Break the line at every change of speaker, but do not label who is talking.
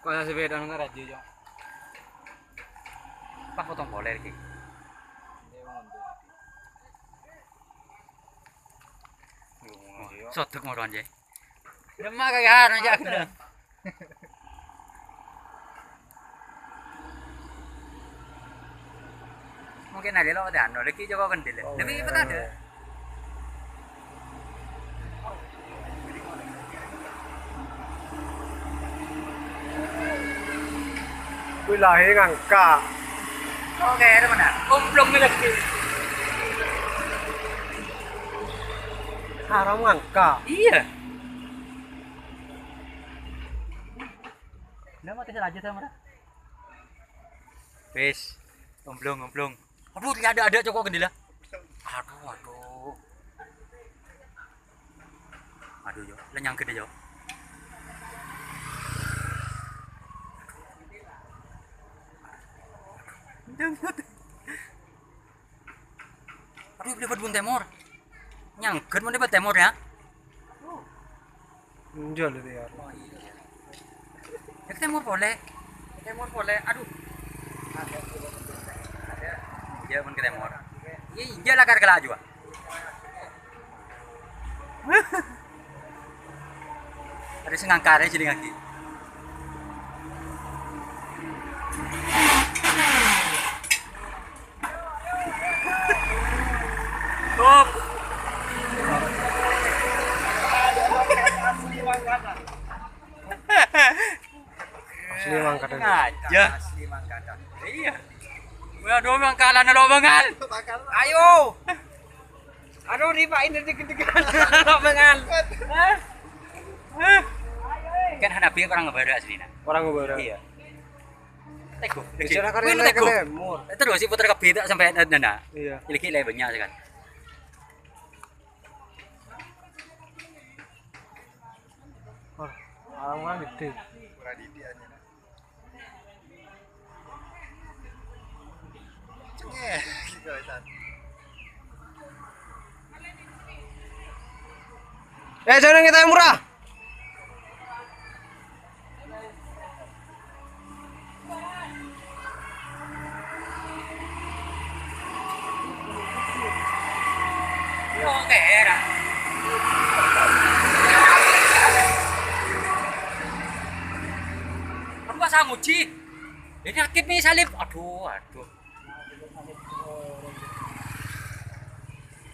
Kok ana sepeda nang radio yo.
Pas potong boler iki. Sotek moro anje. Demak kagak aja kena. Mungkin ada lo ada anu lagi Joko kendil. Lebih apa ada?
Wilayah ngangka.
Oke, ada mana? Umplung lagi.
Haram ngangka.
Iya. Nama tes aja sama mana? Wes, umplung. Aduh, tidak ada Joko kendil. Aduh. Aduh yo, lenyang gede yo. Aduh, dapat bun temor. Nyangkut mau dapat temor ya?
Jual itu ya.
Oh iya. Temor boleh. Aduh. Ada. Iya pun ke temor. Iya lah kar kelaju. Ada sengangkare jadi lagi. Top.
Asli mangkatan.
Aja. Asli mangkatan. Iya. Waduh mangkalan lobangan. Ayo. Aduh di Pak ini deg-degan lobangan. Kan hanapi orang ngebara aslinya.
Orang ngebara.
Iya. Teko.
Bicara karena
Teko.
lemur.
Terus si putar kebita sampai dana.
Iya.
Iliki lebennya kan.
Haram kan gede. Jangan kita yang murah.
Oke, era. Apa samuji? Ini aktif nih salib. Aduh.